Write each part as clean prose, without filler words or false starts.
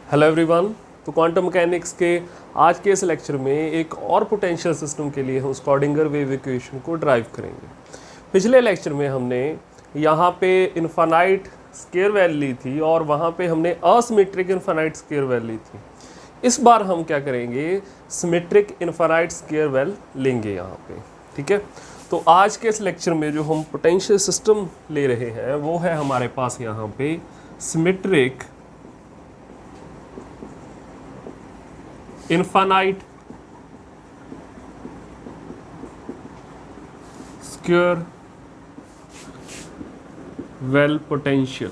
Hello everyone. तो quantum mechanics के आज के इस लेक्चर में एक और पोटेंशियल सिस्टम के लिए हम स्क्रॉडिंगर वेव इक्वेशन को ड्राइव करेंगे। पिछले लेक्चर में हमने यहाँ पे इनफाइनाइट स्केयर वैल्यू ली थी और वहाँ पे हमने असिमेट्रिक इनफाइनाइट स्केयर वैल्यू ली थी। इस बार हम क्या करेंगे, सिमेट्रिक इनफाइनाइट स्केयर वैल्यू लेंगे यहाँ पे। ठीक है, तो आज के इस लेक्चर में जो हम पोटेंशियल सिस्टम ले रहे हैं वो है हमारे पास यहाँ पे symmetric infinite square well potential.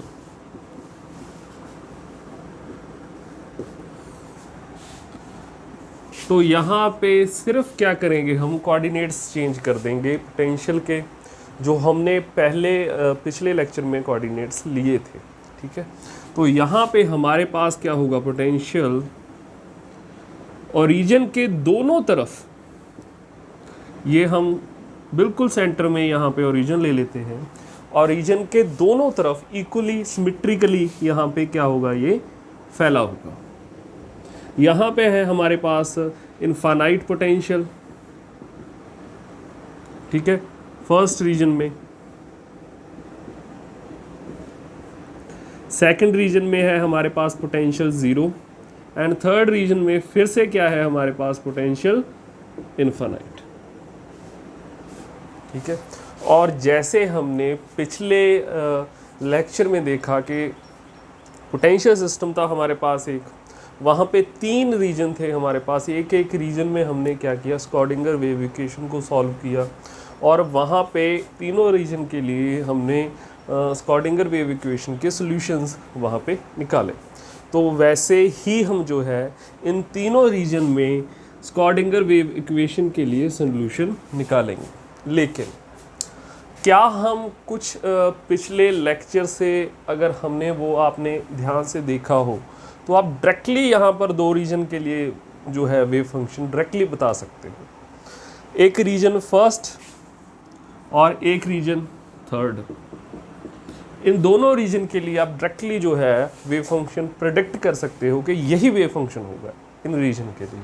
तो यहाँ पे सिर्फ क्या करेंगे, हम कोऑर्डिनेट्स चेंज कर देंगे पोटेंशियल के, जो हमने पिछले लेक्चर में कोऑर्डिनेट्स लिए थे। ठीक है, तो यहाँ पे हमारे पास क्या होगा, पोटेंशियल ओरिजिन के दोनों तरफ, ये हम बिल्कुल सेंटर में यहाँ पे ओरिजिन ले लेते हैं, ओरिजिन के दोनों तरफ इक्वली सिमेट्रिकली यहाँ पे क्या होगा, ये फैला होगा। यहाँ पे है हमारे पास इनफाइनाइट पोटेंशियल। ठीक है, फर्स्ट रीजन में, सेकंड रीजन में है हमारे पास potential zero, and third region में फिर से क्या है हमारे पास, पोटेंशियल इनफाइनाइट। ठीक है, और जैसे हमने पिछले लेक्चर में देखा कि पोटेंशियल सिस्टम था हमारे पास एक, वहाँ पे तीन रीजन थे हमारे पास। एक एक रीजन में हमने क्या किया, स्क्रॉडिंगर वेव इक्वेशन को सॉल्व किया, और वहाँ पे तीनों रीजन के लिए हमने स्क्रॉडिंगर वेव इक्वेशन के सॉल्यूशंस वहाँ पे निकाले। तो वैसे ही हम जो है इन तीनों रीजन में स्क्रॉडिंगर वेव इक्वेशन के लिए सॉल्यूशन निकालेंगे। लेकिन क्या हम कुछ पिछले लेक्चर से, अगर हमने वो आपने ध्यान से देखा हो, तो आप डायरेक्टली यहाँ पर दो रीजन के लिए जो है वेव फंक्शन डायरेक्टली बता सकते हो। एक रीजन फर्स्ट और एक रीजन थर्ड, इन दोनों रीजन के लिए आप डायरेक्टली जो है वेव फंक्शन प्रेडिक्ट कर सकते हो कि यही वेव फंक्शन होगा इन रीजन के लिए।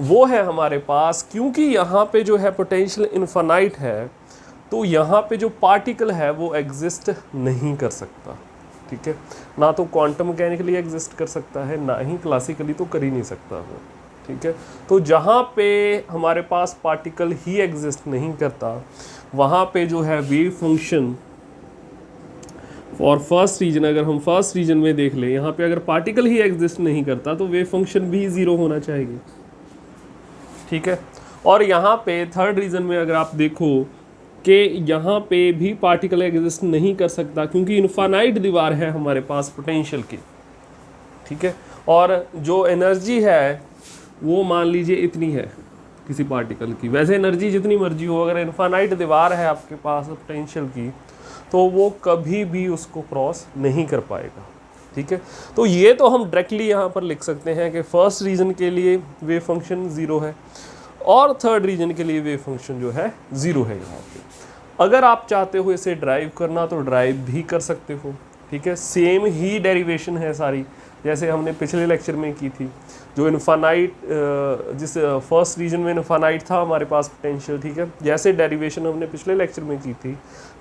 वो है हमारे पास, क्योंकि यहाँ पे जो है पोटेंशियल इनफाइनाइट है, तो यहाँ पे जो पार्टिकल है वो एग्जिस्ट नहीं कर सकता। ठीक है, ना तो क्वांटम मैकेनिकली एग्जिस्ट कर सकता है, ना ही क्लासिकली तो कर ही नहीं सकता वो। ठीक है, तो जहाँ पे हमारे पास पार्टिकल ही एग्जिस्ट नहीं करता, वहाँ पे जो है वेव फंक्शन और फर्स्ट रीजन, अगर हम फर्स्ट रीजन में देख लें, यहाँ पे अगर पार्टिकल ही एग्जिस्ट नहीं करता तो वेव फंक्शन भी ज़ीरो होना चाहिए। ठीक है, और यहाँ पे थर्ड रीजन में अगर आप देखो कि यहाँ पे भी पार्टिकल एग्जिस्ट नहीं कर सकता, क्योंकि इनफाइनाइट दीवार है हमारे पास पोटेंशियल की। ठीक है, और जो एनर्जी है वो मान लीजिए इतनी है किसी पार्टिकल की। वैसे एनर्जी जितनी मर्जी हो, अगर इनफाइनाइट दीवार है आपके पास पोटेंशियल की, तो वो कभी भी उसको क्रॉस नहीं कर पाएगा। ठीक है, तो ये तो हम डायरेक्टली यहाँ पर लिख सकते हैं कि फर्स्ट रीजन के लिए वेव फंक्शन ज़ीरो है और थर्ड रीजन के लिए वेव फंक्शन जो है ज़ीरो है यहाँ पे। अगर आप चाहते हो इसे ड्राइव करना तो ड्राइव भी कर सकते हो। ठीक है, सेम ही डेरिवेशन है सारी, जैसे हमने पिछले लेक्चर में की थी। जो इनफाइनाइट, जिस फर्स्ट रीजन में इनफाइनाइट था हमारे पास पोटेंशियल, ठीक है, जैसे डेरिवेशन हमने पिछले लेक्चर में की थी,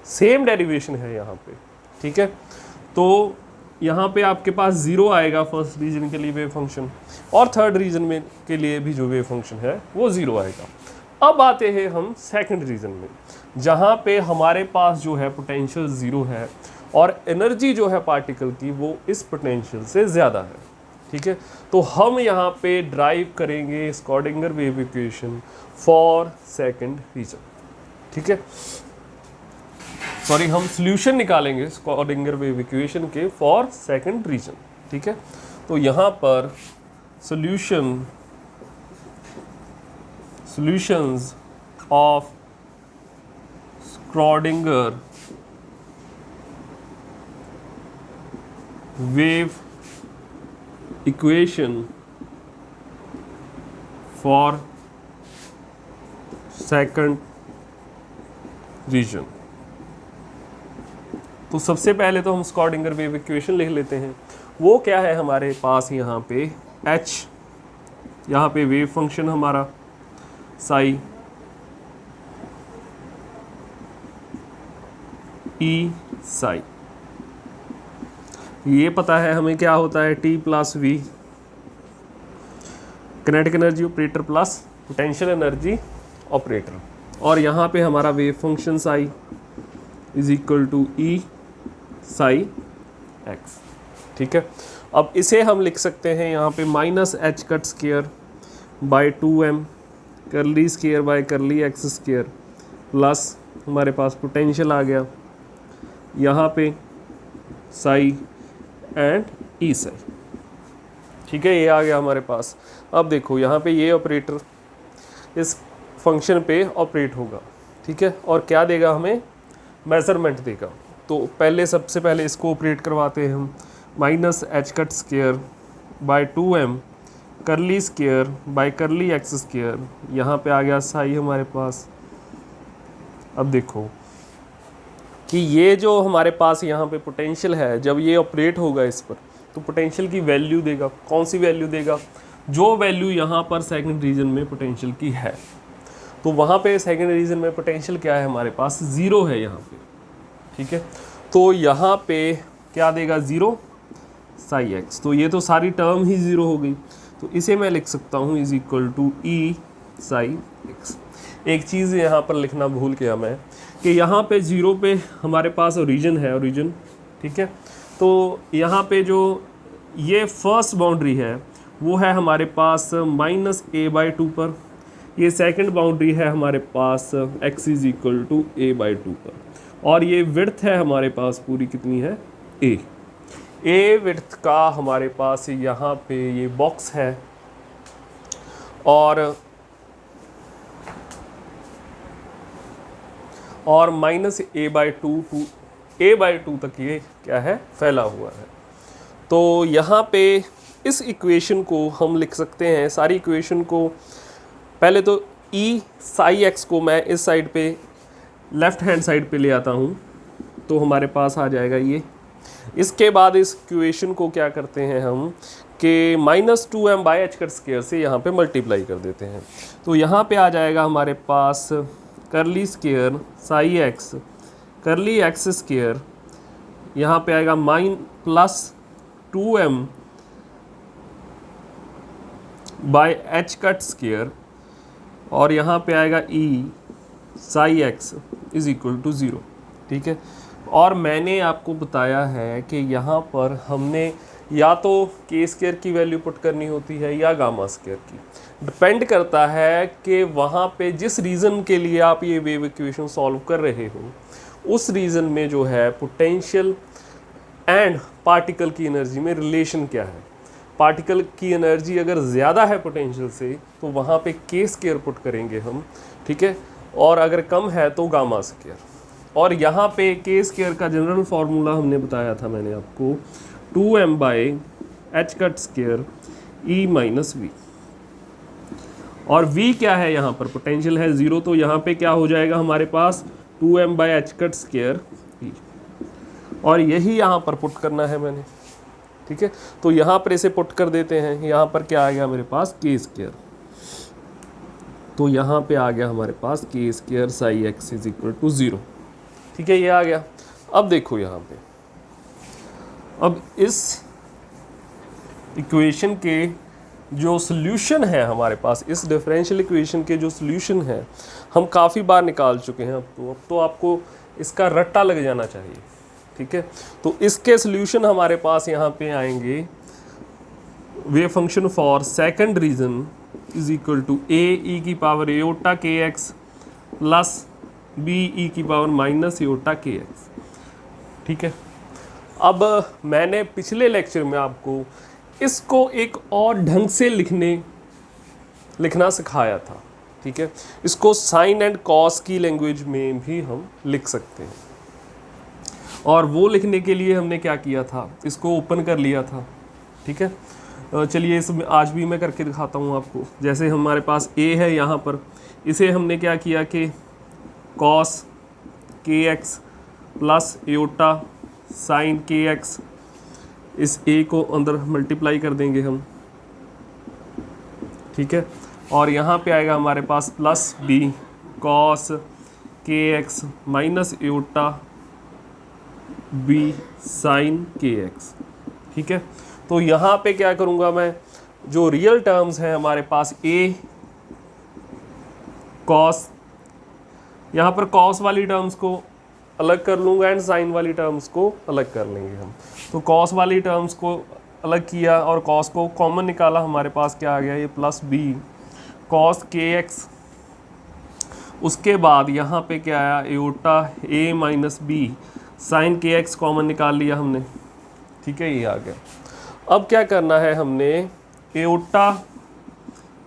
सेम डेरिवेशन है यहाँ पे। ठीक है, तो यहाँ पे आपके पास ज़ीरो आएगा फर्स्ट रीजन के लिए वेव फंक्शन, और थर्ड रीजन में के लिए भी जो वेव फंक्शन है वो ज़ीरो आएगा। अब आते हैं हम सेकंड रीजन में, जहाँ पे हमारे पास जो है पोटेंशियल ज़ीरो है और एनर्जी जो है पार्टिकल की वो इस पोटेंशियल से ज़्यादा है। ठीक है, तो हम यहाँ पे ड्राइव करेंगे Schrodinger wave equation for second region. ठीक है, सॉरी, हम सॉल्यूशन निकालेंगे स्क्रॉडिंगर वेव इक्वेशन के फॉर सेकंड रीजन। ठीक है, तो यहाँ पर solutions of Schrodinger wave equation for second region. तो सबसे पहले तो हम स्क्रॉडिंगर वेव इक्वेशन लिख लेते हैं। वो क्या है हमारे पास यहाँ पे h, यहाँ पे वेव फंक्शन हमारा साई ई साई, ये पता है हमें क्या होता है T plus V kinetic energy operator plus potential energy operator, और यहाँ पे हमारा wave function psi is equal to E psi X. ठीक है, अब इसे हम लिख सकते हैं यहाँ पे minus H cut square by 2m करली स्क्वायर बाय करली एक्स स्क्वायर प्लस हमारे पास पोटेंशियल आ गया यहाँ पे साई एंड ई साई। ठीक है, ये आ गया हमारे पास। अब देखो यहाँ पे ये ऑपरेटर इस फंक्शन पे ऑपरेट होगा। ठीक है, और क्या देगा हमें, मेजरमेंट देगा। तो पहले सबसे पहले इसको ऑपरेट करवाते हैं हम, minus H cut square by 2m करली स्क्वायर बाय करली एक्स स्क्वायर, यहाँ पे आ गया साई हमारे पास। अब देखो कि ये जो हमारे पास यहाँ पे पोटेंशियल है, जब ये ऑपरेट होगा इस पर तो पोटेंशियल की वैल्यू देगा। कौन सी वैल्यू देगा, जो वैल्यू यहाँ पर सेकंड रीजन में पोटेंशियल की है। तो वहाँ पे सेकंड रीजन में पोटेंशियल क्या है हमारे पास, ज़ीरो है यहाँ पे। ठीक है, तो यहाँ पे क्या देगा, ज़ीरो साई एक्स। तो ये तो सारी टर्म ही ज़ीरो हो गई, तो इसे मैं लिख सकता हूँ is equal to E psi X. एक चीज़ यहाँ पर लिखना भूल गया मैं कि यहाँ पे ज़ीरो पे हमारे पास ओरिजिन है, ओरिजिन। ठीक है, तो यहाँ पे जो ये फर्स्ट बाउंड्री है वो है हमारे पास माइनस ए बाई टू पर, ये सेकंड बाउंड्री है हमारे पास x is equal to A by two पर, और ये विड्थ है हमारे पास पूरी कितनी है, ए विड्थ का हमारे पास यहाँ पे ये बॉक्स है, और minus A by two to A by two तक ये क्या है, फैला हुआ है। तो यहाँ पे इस इक्वेशन को हम लिख सकते हैं, सारी इक्वेशन को पहले तो ई साई एक्स को मैं इस साइड पे लेफ़्ट हैंड साइड पे ले आता हूँ, तो हमारे पास आ जाएगा ये। इसके बाद इस इक्वेशन को क्या करते हैं हम कि minus 2m by H cut square से यहाँ पे मल्टीप्लाई कर देते हैं। तो यहाँ पे आ जाएगा हमारे पास curly square psi X curly X square, यहाँ पे आएगा minus plus 2m by H cut square, और यहाँ पे आएगा E psi X is equal to zero. ठीक है, और मैंने आपको बताया है कि यहाँ पर हमने या तो के स्क्वायर की वैल्यू पुट करनी होती है या गामा स्क्वायर की, डिपेंड करता है कि वहाँ पे जिस रीज़न के लिए आप ये वेव इक्वेशन सॉल्व कर रहे हो उस रीज़न में जो है पोटेंशियल एंड पार्टिकल की एनर्जी में रिलेशन क्या है। पार्टिकल की एनर्जी अगर ज़्यादा है पोटेंशियल से तो वहाँ पे के स्क्वायर पुट करेंगे हम। ठीक है, और अगर कम है तो गामा स्क्वायर। और यहाँ पे के स्क्वायर का जनरल फार्मूला हमने बताया था मैंने आपको, 2m by H cut square E minus V, और v क्या है, यहाँ पर पोटेंशियल है ज़ीरो, तो यहाँ पे क्या हो जाएगा हमारे पास 2m by H cut square E, और यही यहाँ पर पुट करना है मैंने। ठीक है, तो यहाँ पर इसे पुट कर देते हैं, यहाँ पर क्या आ गया मेरे पास के स्क्वायर, तो यहाँ पे आ गया हमारे पास K square psi X is equal to zero. ठीक है, ये आ गया। अब देखो यहाँ पे, अब इस इक्वेशन के जो सॉल्यूशन है हमारे पास, इस डिफरेंशियल इक्वेशन के जो सॉल्यूशन है हम काफ़ी बार निकाल चुके हैं। अब तो आपको इसका रट्टा लग जाना चाहिए। ठीक है, तो इसके सॉल्यूशन हमारे पास यहाँ पे आएंगे, wave function for second region is equal to A E की power iota K X plus B E की power minus iota K X. ठीक है, अब मैंने पिछले लेक्चर में आपको इसको एक और ढंग से लिखना सिखाया था। ठीक है, इसको साइन एंड कॉस की लैंग्वेज में भी हम लिख सकते हैं, और वो लिखने के लिए हमने क्या किया था, इसको ओपन कर लिया था। ठीक है, चलिए इसमें आज भी मैं करके दिखाता हूँ आपको। जैसे हमारे पास a है यहाँ पर, इसे हमने क्या किया कि cos K X plus aorta sign K x इस a को अंदर मल्टीप्लाई कर देंगे हम, ठीक है। और यहाँ पे आएगा हमारे पास plus b cos K X minus iota b sine K X, ठीक है। तो यहाँ पे क्या करूँगा मैं, जो रियल टर्म्स हैं हमारे पास a कॉस, यहाँ पर कॉस वाली टर्म्स को अलग कर लूँगा एंड साइन वाली टर्म्स को अलग कर लेंगे हम। तो कॉस वाली टर्म्स को अलग किया और कॉस को कॉमन निकाला, हमारे पास क्या आ गया, ये plus b cos K X. उसके बाद यहाँ पे क्या आया, iota a minus B sine K X common निकाल लिया हमने, ठीक है, ये आ गया। अब क्या करना है हमने, एयोटा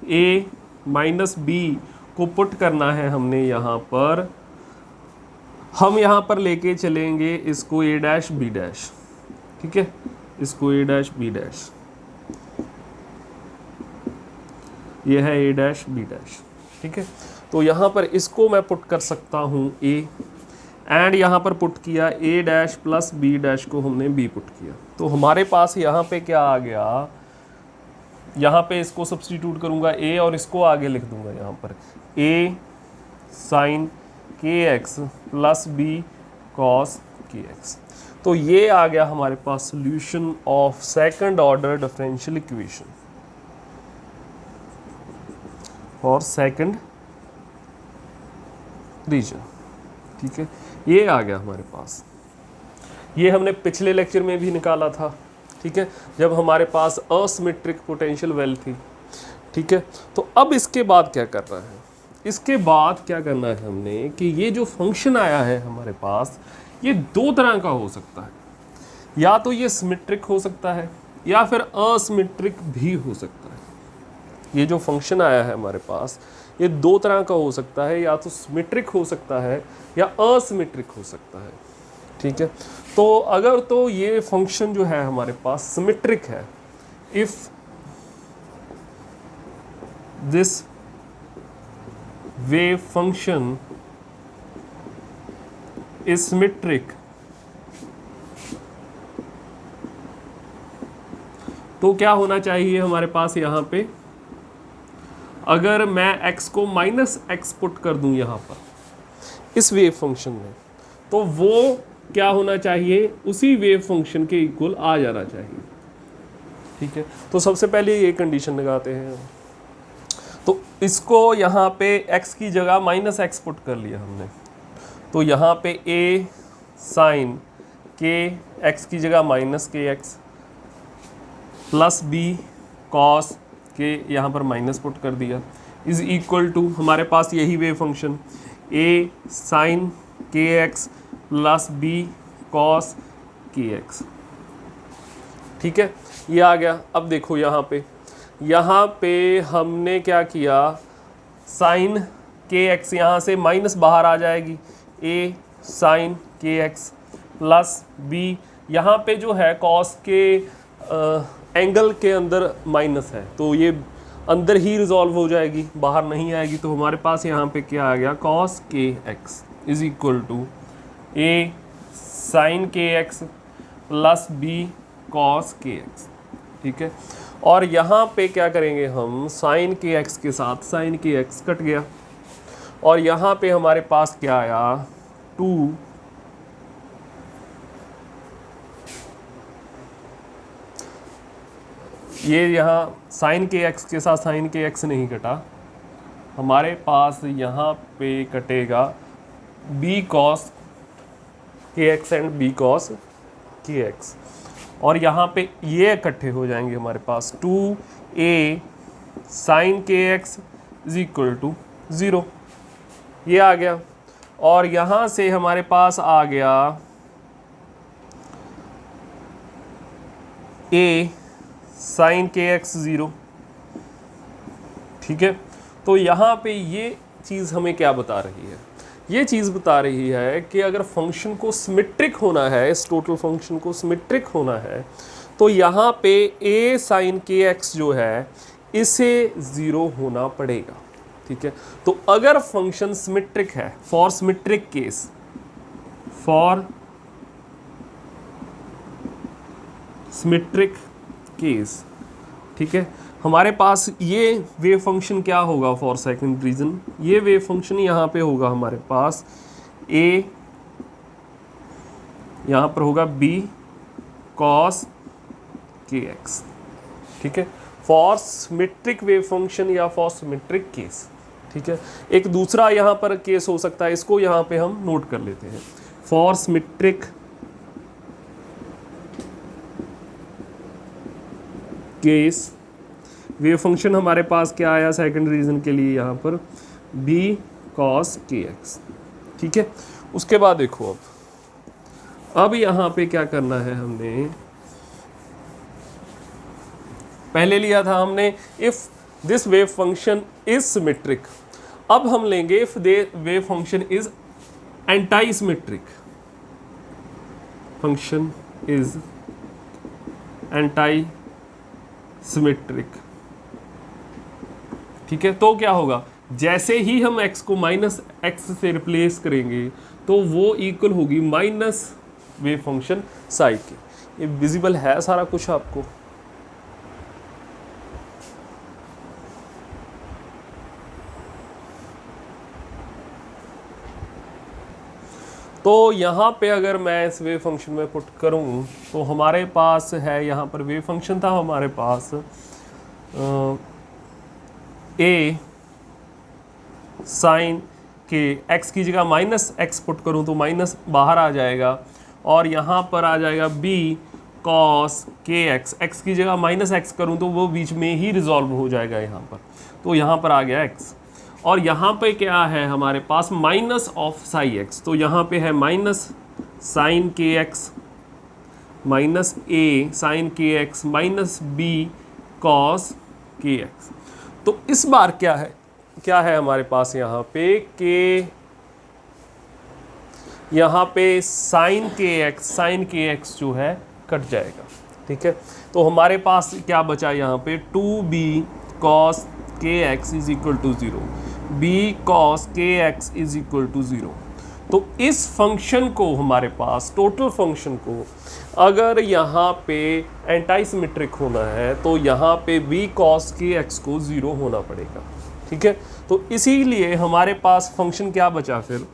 a माइनस बी को पुट करना है हमने यहाँ पर, हम यहाँ पर लेके चलेंगे इसको a डैश b डैश, ठीक है, इसको a डैश b डैश, ये है a डैश b डैश, ठीक है। तो यहाँ पर इसको मैं पुट कर सकता हूँ a एंड यहाँ पर पुट किया a dash plus b dash को हमने b पुट किया। तो हमारे पास यहाँ पे क्या आ गया, यहाँ पे इसको सब्स्टिट्यूट करूँगा a और इसको आगे लिख दूँगा यहाँ पर a sine K X plus B cos K X. तो ये आ गया हमारे पास solution of second order differential equation और सेकंड रीजन, ठीक है, ये आ गया हमारे पास। ये हमने पिछले लेक्चर में भी निकाला था, ठीक है, जब हमारे पास असिमेट्रिक पोटेंशियल वेल थी, ठीक है। तो अब इसके बाद क्या करना है, इसके बाद क्या करना है हमने कि ये जो फंक्शन आया है हमारे पास, ये दो तरह का हो सकता है, या तो ये सिमेट्रिक हो सकता है या फिर असिमेट्रिक भी हो सकता है। ये जो फंक्शन आया है हमारे पास, ये दो तरह का हो सकता है, या तो सिमेट्रिक हो सकता है या असिमेट्रिक हो सकता है, ठीक है। तो अगर तो ये फंक्शन जो है हमारे पास सिमेट्रिक है, if this wave function is symmetric, तो क्या होना चाहिए हमारे पास यहाँ पे, अगर मैं x को माइनस एक्स पुट कर दूं यहाँ पर इस वेव फंक्शन में, तो वो क्या होना चाहिए, उसी वेव फंक्शन के इक्वल आ जाना चाहिए, ठीक है। तो सबसे पहले ये कंडीशन लगाते हैं। तो इसको यहाँ पे x की जगह माइनस एक्स पुट कर लिया हमने, तो यहाँ पे a साइन के x की जगह माइनस के एक्स प्लस b कॉस के यहाँ पर माइनस पुट कर दिया, इज इक्वल टू हमारे पास यही wave function a sine K X plus b cos K X, ठीक है, ये आ गया। अब देखो यहाँ पे हमने क्या किया, साइन के एक्स यहाँ से माइनस बाहर आ जाएगी, a sine K X plus b, यहाँ पे जो है कॉस के एंगल के अंदर माइनस है, तो ये अंदर ही रिजॉल्व हो जाएगी, बाहर नहीं आएगी। तो हमारे पास यहाँ पे क्या आ गया, cos K X is equal to a sine K X plus b cos K X, ठीक है। और यहाँ पे क्या करेंगे हम, साइन के एक्स के साथ साइन के एक्स कट गया, और यहाँ पे हमारे पास क्या आया, 2 ये यहाँ साइन के एक्स के साथ साइन के एक्स नहीं कटा, हमारे पास यहाँ पे कटेगा b cos K x and b cos K x, और यहाँ पे ये इकट्ठे हो जाएंगे हमारे पास 2a sign K X is equal to 0, ये आ गया। और यहाँ से हमारे पास आ गया a साइन के एक्स 0, ठीक है। तो यहाँ पे ये चीज़ हमें क्या बता रही है, ये चीज़ बता रही है कि अगर फंक्शन को सिमेट्रिक होना है, इस टोटल फंक्शन को सिमेट्रिक होना है, तो यहाँ पे a साइन के एक्स जो है इसे 0 होना पड़ेगा, ठीक है। तो अगर फंक्शन सिमेट्रिक है, for symmetric case, for symmetric case, ठीक है। हमारे पास ये वेव फंक्शन क्या होगा फॉर सेकंड रीजन, ये वेव फंक्शन यहाँ पे होगा हमारे पास a, यहाँ पर होगा b cos kx, ठीक है, फॉर सिमेट्रिक वेव फंक्शन या फॉर सिमेट्रिक केस, ठीक है। एक दूसरा यहाँ पर केस हो सकता है, इसको यहाँ पे हम नोट कर लेते हैं। For symmetric case wave function हमारे पास क्या आया सेकंड रीजन के लिए यहाँ पर b cos kx, ठीक है। उसके बाद देखो अब यहाँ पे क्या करना है, हमने पहले लिया था हमने if this wave function is symmetric, अब हम लेंगे if they wave function is anti symmetric, function is anti symmetric, ठीक है। तो क्या होगा, जैसे ही हम x को माइनस एक्स से रिप्लेस करेंगे तो वो इक्वल होगी माइनस वेव फंक्शन साई के। ये विजिबल है सारा कुछ आपको? तो यहाँ पे अगर मैं इस वेव फंक्शन में पुट करूँ तो हमारे पास है, यहाँ पर वेव फंक्शन था हमारे पास a साइन के x की जगह माइनस एक्स पुट करूँ तो माइनस बाहर आ जाएगा, और यहाँ पर आ जाएगा b cos kx, x की जगह माइनस एक्स करूँ तो वो बीच में ही रिजॉल्व हो जाएगा यहाँ पर, तो यहाँ पर आ गया x। और यहाँ पे क्या है हमारे पास माइनस ऑफ साई एक्स, तो यहाँ पे है minus sign K X minus a sine K X minus b cos K X. तो इस बार क्या है हमारे पास यहाँ पे के, यहाँ पे साइन के एक्स जो है कट जाएगा, ठीक है। तो हमारे पास क्या बचा यहाँ पे 2b cos K X is equal to 0, b cos K X is equal to 0। तो इस फंक्शन को हमारे पास टोटल फंक्शन को अगर यहाँ पे एंटी सिमेट्रिक होना है तो यहाँ पे b cos के एक्स को 0 होना पड़ेगा, ठीक है। तो इसीलिए हमारे पास फंक्शन क्या बचा, फिर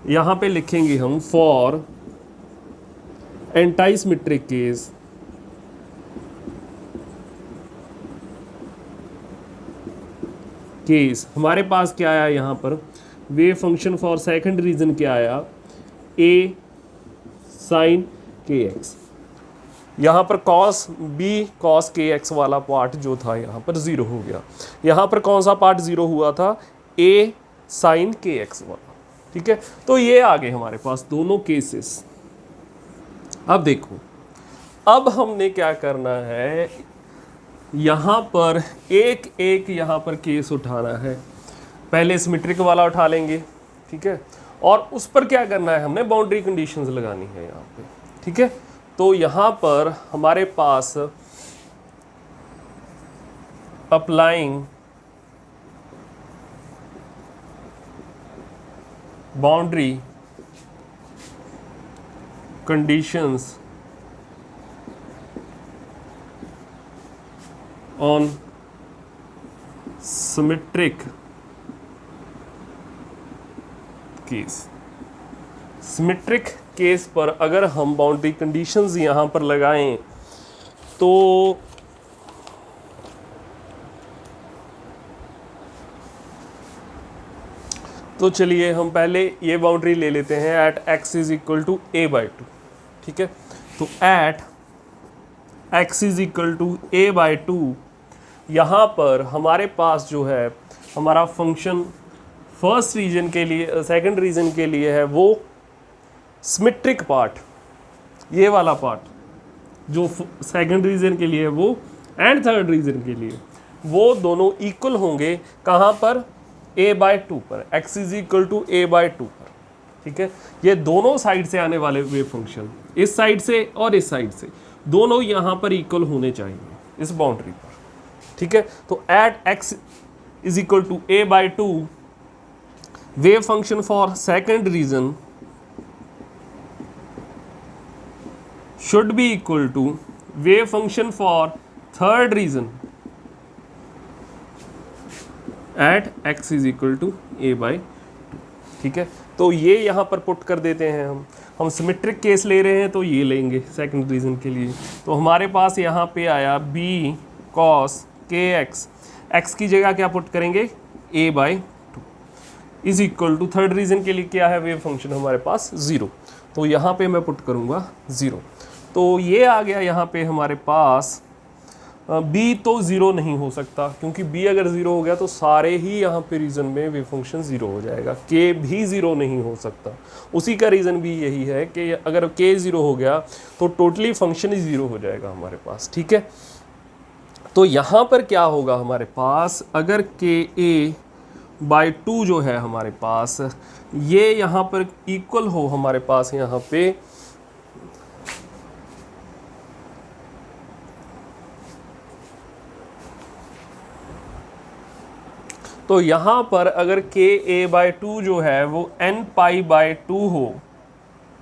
यहाँ पे लिखेंगे हम फॉर एंटी सिमेट्रिक केस हमारे पास क्या आया, यहाँ पर wave function for second region क्या आया, a साइन के एक्स, यहाँ पर b cos के एक्स वाला पार्ट जो था यहाँ पर 0 हो गया। यहाँ पर कौन सा पार्ट 0 हुआ था, a साइन के एक्स वाला, ठीक है। तो ये आ गए हमारे पास दोनों केसेस। अब देखो, अब हमने क्या करना है, यहाँ पर एक एक यहाँ पर केस उठाना है। पहले सिमेट्रिक वाला उठा लेंगे, ठीक है, और उस पर क्या करना है, हमने बाउंड्री कंडीशंस लगानी है यहाँ पे, ठीक है। तो यहाँ पर हमारे पास applying boundary conditions on symmetric case, symmetric case पर अगर हम बाउंड्री कंडीशंस यहाँ पर लगाएं तो चलिए हम पहले ये बाउंड्री ले लेते हैं at x is equal to a/2, ठीक है। तो at x is equal to a/2 यहाँ पर हमारे पास जो है हमारा फंक्शन फर्स्ट रीजन के लिए, सेकंड रीजन के लिए है वो सिमेट्रिक पार्ट, ये वाला पार्ट जो सेकंड रीजन के लिए है वो, एंड थर्ड रीजन के लिए वो दोनों इक्वल होंगे कहाँ पर, a/2 पर, x is equal to a/2 पर, ठीक है। ये दोनों साइड से आने वाले वेव फंक्शन, इस साइड से और इस साइड से, दोनों यहाँ पर इक्वल होने चाहिए इस बाउंड्री पर, ठीक है। तो at x is equal to a/2 wave function for second region should be equal to wave function for third region at x is equal to a/2। ठीक है, तो ये यहाँ पर पुट कर देते हैं हम सिमेट्रिक केस ले रहे हैं तो ये लेंगे सेकंड रीजन के लिए। तो हमारे पास यहाँ पे आया b cos kx, x की जगह क्या पुट करेंगे a/2 is equal to third region के लिए क्या है वेव फंक्शन हमारे पास 0, तो यहाँ पे मैं पुट करूँगा 0। तो ये आ गया यहाँ पे हमारे पास b तो 0 नहीं हो सकता, क्योंकि b अगर 0 हो गया तो सारे ही यहाँ पे रीजन में वेव फंक्शन 0 हो जाएगा। k भी 0 नहीं हो सकता, उसी का रीज़न भी यही है कि अगर k 0 हो गया तो टोटली फंक्शन ही 0 हो जाएगा हमारे पास। ठीक है, तो यहाँ पर क्या होगा हमारे पास, अगर ka/2 जो है हमारे पास ये यहाँ पर इक्वल हो हमारे पास यहाँ पे तो यहाँ पर अगर ka/2 जो है वो nπ/2 हो,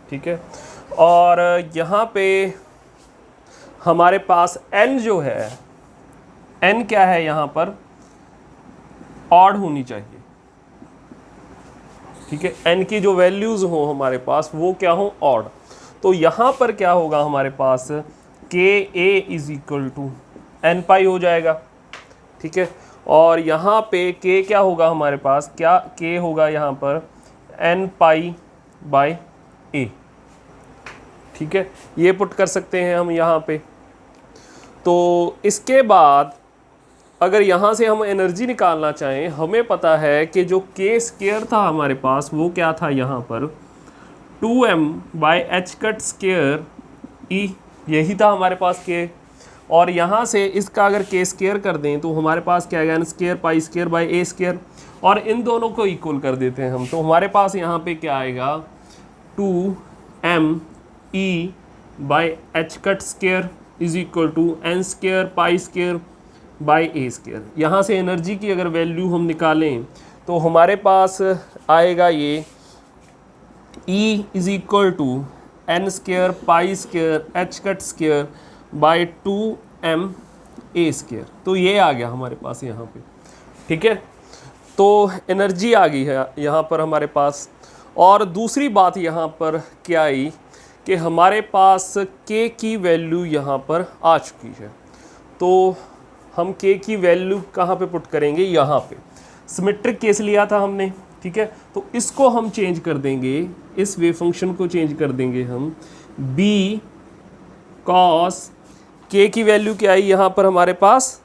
ठीक है, और यहाँ पे हमारे पास n जो है, n क्या है यहाँ पर ऑड होनी चाहिए। ठीक है, n की जो वैल्यूज़ हो हमारे पास वो क्या हो ऑड। तो यहाँ पर क्या होगा हमारे पास ka is equal to nπ हो जाएगा। ठीक है, और यहाँ पे k क्या होगा हमारे पास, क्या k होगा यहाँ पर nπ/a। ठीक है, ये पुट कर सकते हैं हम यहाँ पे। तो इसके बाद अगर यहाँ से हम एनर्जी निकालना चाहें, हमें पता है कि जो k स्क्वायर था हमारे पास वो क्या था यहाँ पर 2m/h² e, यही था हमारे पास k। और यहाँ से इसका अगर k स्क्वायर कर दें तो हमारे पास क्या आएगा n² π²/a², और इन दोनों को इक्वल कर देते हैं हम, तो हमारे पास यहाँ पे क्या आएगा 2me/h² is equal to n² π²/a²। यहाँ से एनर्जी की अगर वैल्यू हम निकालें तो हमारे पास आएगा ये E is equal to n² π²h²/2ma²। तो ये आ गया हमारे पास यहाँ पे। ठीक है, तो एनर्जी आ गई है यहाँ पर हमारे पास। और दूसरी बात यहाँ पर क्या आई कि हमारे पास k की वैल्यू यहाँ पर आ चुकी है, तो हम k की वैल्यू कहाँ पे पुट करेंगे, यहाँ पे। सिमेट्रिक केस लिया था हमने, ठीक है, तो इसको हम चेंज कर देंगे, इस वेव फंक्शन को चेंज कर देंगे हम b cos k की वैल्यू क्या आई यहाँ पर हमारे पास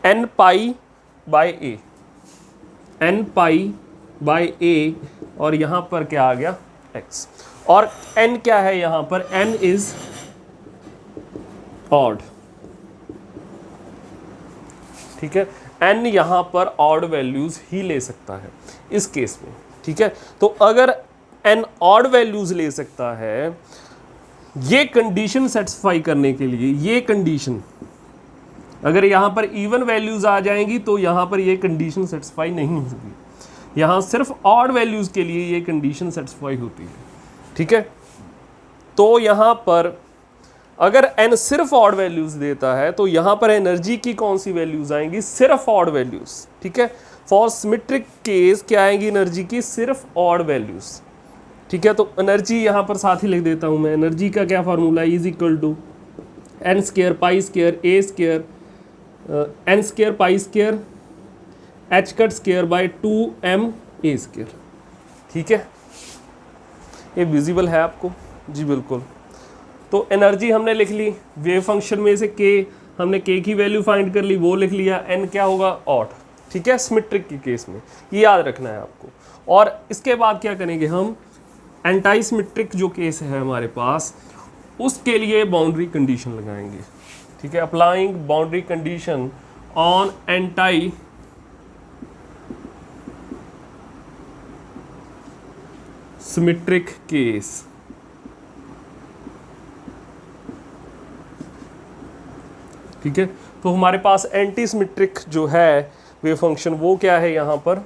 nπ/a, nπ/a, और यहाँ पर क्या आ गया x, और n क्या है यहाँ पर, n इज ऑड। ठीक है, n यहाँ पर ऑड वैल्यूज ही ले सकता है इस केस में। ठीक है, तो अगर n ऑड वैल्यूज ले सकता है, ये कंडीशन सेटिस्फाई करने के लिए, ये कंडीशन अगर यहाँ पर इवन वैल्यूज आ जाएंगी तो यहाँ पर ये कंडीशन सेटिस्फाई नहीं होगी, यहाँ सिर्फ ऑड वैल्यूज के लिए ये कंडीशन सेटिस्फाई होती है। ठीक है, तो यहाँ पर अगर n सिर्फ ऑड वैल्यूज देता है तो यहाँ पर एनर्जी की कौन सी वैल्यूज आएंगी, सिर्फ ऑड वैल्यूज। ठीक है, फॉर सिमेट्रिक केस क्या आएंगी एनर्जी की, सिर्फ ऑड वैल्यूज। ठीक है, तो एनर्जी यहाँ पर साथ ही लिख देता हूँ मैं। एनर्जी का क्या formula, is equal to n² π²a², n² π²h²/2ma²। ठीक है, ये विजिबल है आपको जी, बिल्कुल। तो एनर्जी हमने लिख ली, वेव फंक्शन में से k हमने k की वैल्यू फाइंड कर ली, वो लिख लिया, n क्या होगा ऑड। ठीक है, सिमेट्रिक के केस में ये याद रखना है आपको। और इसके बाद क्या करेंगे हम, एंटाई सिमेट्रिक जो केस है हमारे पास, उसके लिए बाउंड्री कंडीशन लगाएंगे। ठीक है, applying boundary condition on anti symmetric case. ठीक है, तो हमारे पास एंटी सिमेट्रिक जो है वेव फंक्शन वो क्या है यहाँ पर,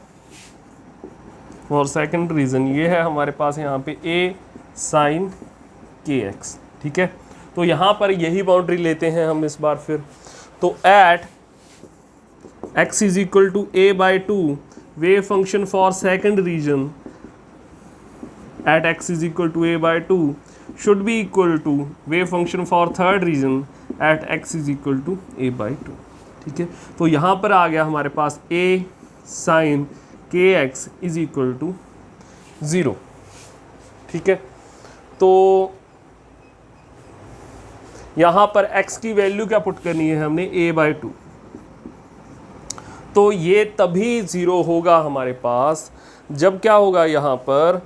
और सेकंड रीजन ये है हमारे पास यहाँ पे a sin kx। ठीक है, तो यहाँ पर यही बाउंड्री लेते हैं हम इस बार फिर। तो at x is equal to a/2 wave function for second region at x is equal to a/2 should be equal to wave function for third region at x is equal to a/2। ठीक है, तो यहाँ पर आ गया हमारे पास a sin kx is equal to 0। ठीक है, तो यहाँ पर x की वैल्यू क्या पुट करनी है हमने, a/2। तो ये तभी 0 होगा हमारे पास जब क्या होगा, यहाँ पर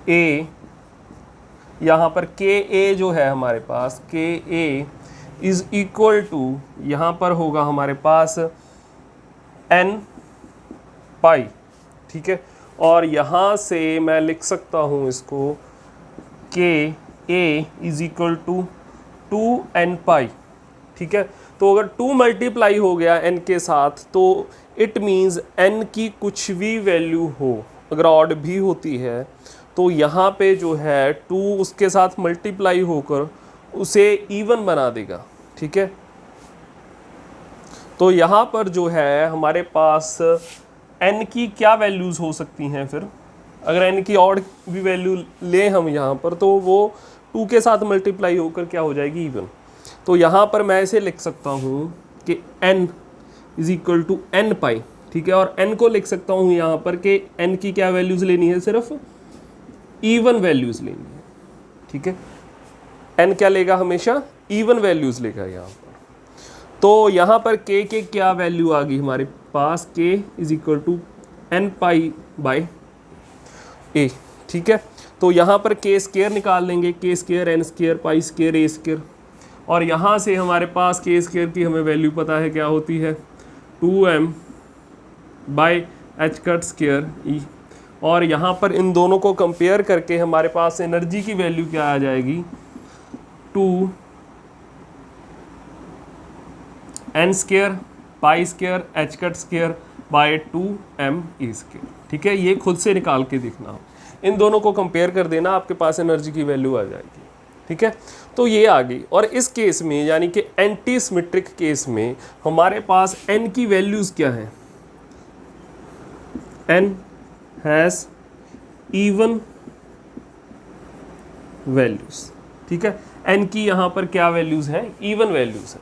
a, यहाँ पर के ए जो है हमारे पास, के ए इज इक्वल टू, यहाँ पर होगा हमारे पास n पाई। ठीक है, और यहाँ से मैं लिख सकता हूँ इसको के ए इज इक्वल टू 2n पाई। ठीक है, तो अगर 2 मल्टीप्लाई हो गया n के साथ तो इट मीन्स n की कुछ भी वैल्यू हो, अगर ऑड भी होती है तो यहाँ पे जो है 2 उसके साथ मल्टीप्लाई होकर उसे इवन बना देगा। ठीक है, तो यहाँ पर जो है हमारे पास n की क्या वैल्यूज़ हो सकती हैं फिर, अगर n की ऑड भी वैल्यू लें हम यहाँ पर तो वो 2 के साथ मल्टीप्लाई होकर क्या हो जाएगी, इवन। तो यहाँ पर मैं इसे लिख सकता हूँ कि n is equal to n pi. ठीक है, और n को लिख सकता हूँ यहाँ पर कि n की क्या वैल्यूज़ लेनी है, सिर्फ इवन वैल्यूज़ लेनी है। ठीक है, n क्या लेगा, हमेशा इवन वैल्यूज़ लेगा यहाँ पर। तो यहाँ पर k के क्या वैल्यू आ गई हमारे पास, k is equal to n pi by a। ठीक है, तो यहाँ पर k स्क्वायर निकाल लेंगे, k square n square pi square a square, और यहाँ से हमारे पास k स्क्वायर की हमें वैल्यू पता है क्या होती है, 2m by h cut square e। और यहाँ पर इन दोनों को कंपेयर करके हमारे पास एनर्जी की वैल्यू क्या आ जाएगी, 2n square pi square h cut square by 2m e square. ठीक है, ये खुद से निकाल के देखना हो, इन दोनों को कंपेयर कर देना, आपके पास एनर्जी की वैल्यू आ जाएगी। ठीक है, तो ये आ गई। और इस केस में यानी कि एंटी सिमेट्रिक केस में हमारे पास n की वैल्यूज़ क्या है, n हैज़ इवन वैल्यूज़। ठीक है, n की यहाँ पर क्या वैल्यूज़ हैं, इवन वैल्यूज़ हैं।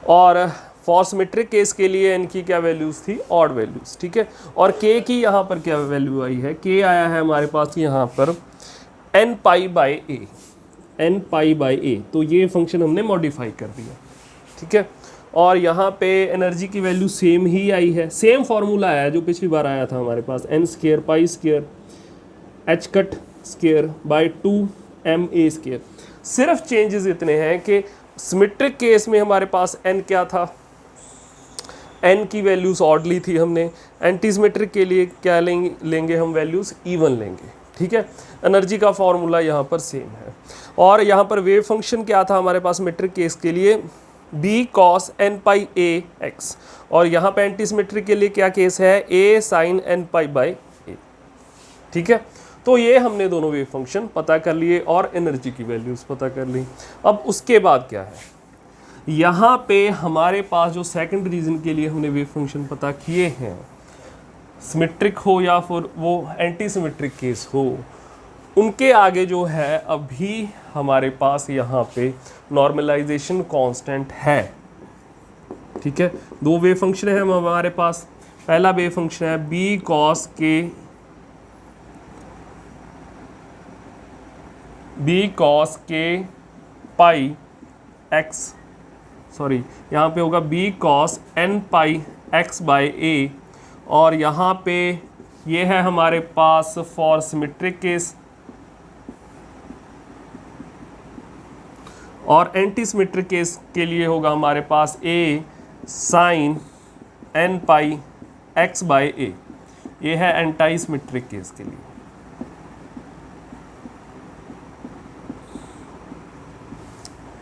और फॉर सिमेट्रिक केस के लिए n की क्या वैल्यूज़ थी, ऑड वैल्यूज़। ठीक है, और k की यहाँ पर क्या वैल्यू आई है, k आया है हमारे पास यहाँ पर n pi by a, n pi by a। तो ये फंक्शन हमने मॉडिफाई कर दिया। ठीक है, और यहाँ पे एनर्जी की वैल्यू सेम ही आई है, सेम फार्मूला आया है जो पिछली बार आया था हमारे पास, n square pi square h cut square by 2m a square. सिर्फ चेंजेस इतने हैं कि सिमेट्रिक केस में हमारे पास n क्या था, n की वैल्यूज़ ऑडली थी हमने, एंटी सिमेट्रिक के लिए क्या लेंगे हम, वैल्यूज़ इवन लेंगे। ठीक है, एनर्जी का फॉर्मूला यहाँ पर सेम है। और यहाँ पर वेव फंक्शन क्या था हमारे पास सिमेट्रिक केस के लिए, b cos n pi a x, और यहाँ पे एंटी सिमेट्रिक के लिए क्या केस है, a sin n pi by a। ठीक है, तो ये हमने दोनों वेव फंक्शन पता कर लिए और एनर्जी की वैल्यूज़ पता कर ली। अब उसके बाद क्या है, यहाँ पे हमारे पास जो सेकंड रीजन के लिए हमने वेव फंक्शन पता किए हैं, सिमेट्रिक हो या फिर वो एंटी सिमेट्रिक केस हो, उनके आगे जो है अभी हमारे पास यहाँ पे नॉर्मलाइजेशन कांस्टेंट है। ठीक है, दो वेव फंक्शन है हमारे पास। पहला वेव फंक्शन है b cos k पाई x, सॉरी यहाँ पे होगा b cos n pi x by a, और यहाँ पे ये है हमारे पास फॉर सिमेट्रिक केस, और एंटी सिमेट्रिक केस के लिए होगा हमारे पास a sin n pi x by a। ये है एंटी सिमेट्रिक केस के लिए।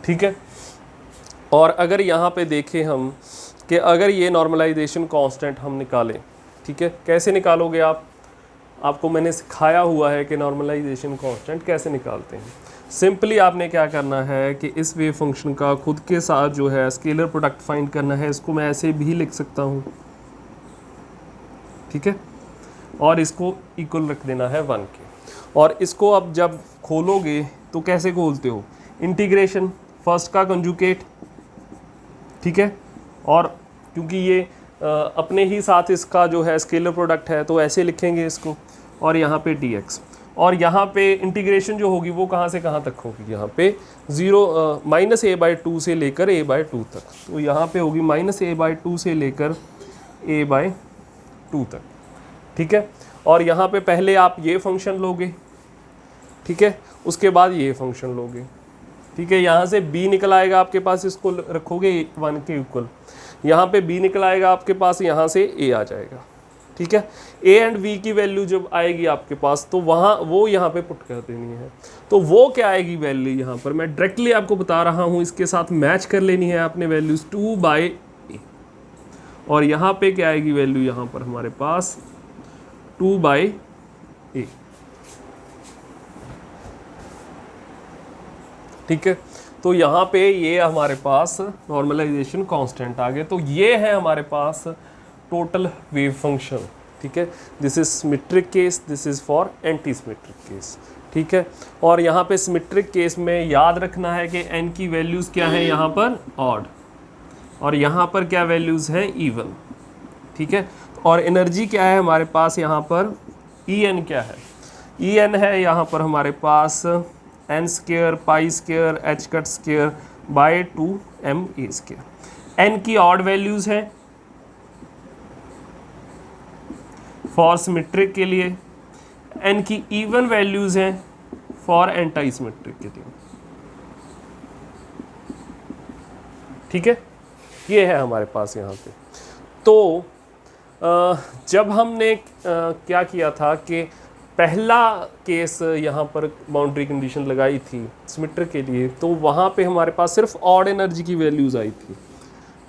ठीक है, और अगर यहाँ पे देखें हम कि अगर ये नॉर्मलाइजेशन कांस्टेंट हम निकालें, ठीक है, कैसे निकालोगे आप, आपको मैंने सिखाया हुआ है कि नॉर्मलाइजेशन कांस्टेंट कैसे निकालते हैं। सिंपली आपने क्या करना है कि इस वेव फंक्शन का खुद के साथ जो है स्केलर प्रोडक्ट फाइंड करना है। इसको मैं ऐसे भी लिख सकता हूँ, ठीक है, और इसको इक्वल रख देना है 1 के। और इसको अब जब खोलोगे तो कैसे खोलते हो, इंटीग्रेशन फर्स्ट का कंजुकेट, ठीक है, और क्योंकि ये अपने ही साथ इसका जो है स्केलर प्रोडक्ट है तो ऐसे लिखेंगे इसको, और यहाँ पे dx, और यहाँ पे इंटीग्रेशन जो होगी वो कहाँ से कहाँ तक होगी, यहाँ पे -a/2 से लेकर a/2 तक, तो यहाँ पे होगी -a/2 से लेकर a/2 तक, ठीक है। और यहाँ पे पहले आप ये फंक्शन लोगे, ठीक है, उसके बाद ये फंक्शन लोगे, ठीक है। यहाँ से b निकल आएगा आपके पास, इसको रखोगे 1 के इक्वल, यहाँ पे b निकल आएगा आपके पास, यहाँ से a आ जाएगा, ठीक है। a एंड v की वैल्यू जब आएगी आपके पास तो वहाँ वो यहाँ पे पुट कर देनी है। तो वो क्या आएगी वैल्यू, यहाँ पर मैं डायरेक्टली आपको बता रहा हूँ, इसके साथ मैच कर लेनी है आपने वैल्यूज 2/a, और यहाँ पे क्या आएगी वैल्यू, यहाँ पर हमारे पास 2/a, ठीक है। तो यहाँ पे ये हमारे पास नॉर्मलाइजेशन कांस्टेंट आ गए। तो ये है हमारे पास टोटल वेव फंक्शन, ठीक है। This is symmetric case, this is for anti symmetric case, ठीक है। और यहाँ पे सिमेट्रिक केस में याद रखना है कि n की वैल्यूज़ क्या है यहाँ पर ऑड, और यहाँ पर क्या वैल्यूज़ हैं इवन, ठीक है। और एनर्जी क्या है हमारे पास यहाँ पर, En क्या है, En है यहाँ पर हमारे पास n² π² h² by 2ma²। n की ऑड वैल्यूज़ हैं फॉर सिमेट्रिक के लिए, n की इवन वैल्यूज़ हैं फॉर एंटी सिमेट्रिक के लिए, ठीक है। ये है हमारे पास यहाँ पे। तो जब हमने क्या किया था कि पहला केस यहाँ पर बाउंड्री कंडीशन लगाई थी सिमेट्रिक के लिए, तो वहाँ पे हमारे पास सिर्फ ऑड एनर्जी की वैल्यूज़ आई थी,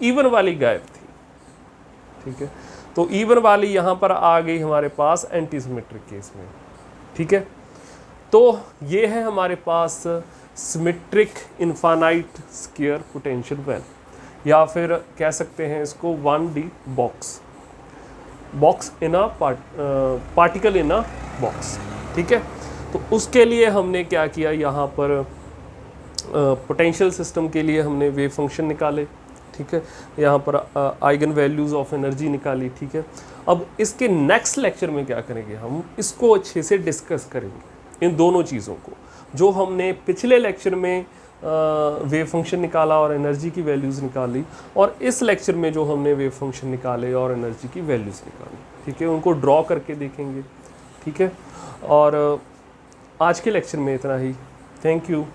इवन वाली गायब थी, ठीक है। तो इवन वाली यहाँ पर आ गई हमारे पास एंटी सिमेट्रिक केस में, ठीक है। तो ये है हमारे पास symmetric infinite square potential well, या फिर कह सकते हैं इसको 1D box in a particle in a box, ठीक है। तो उसके लिए हमने क्या किया, यहाँ पर पोटेंशियल सिस्टम के लिए हमने वेव फंक्शन निकाले, ठीक है। यहाँ पर आइगन वैल्यूज़ ऑफ एनर्जी निकाली, ठीक है। अब इसके नेक्स्ट लेक्चर में क्या करेंगे, हम इसको अच्छे से डिस्कस करेंगे, इन दोनों चीज़ों को, जो हमने पिछले लेक्चर में वेव फंक्शन निकाला और एनर्जी की वैल्यूज़ निकाली, और इस लेक्चर में जो हमने वेव फंक्शन निकाले और एनर्जी की वैल्यूज़ निकाली, ठीक है, उनको ड्रॉ करके देखेंगे, ठीक है। और आज के लेक्चर में इतना ही। Thank you.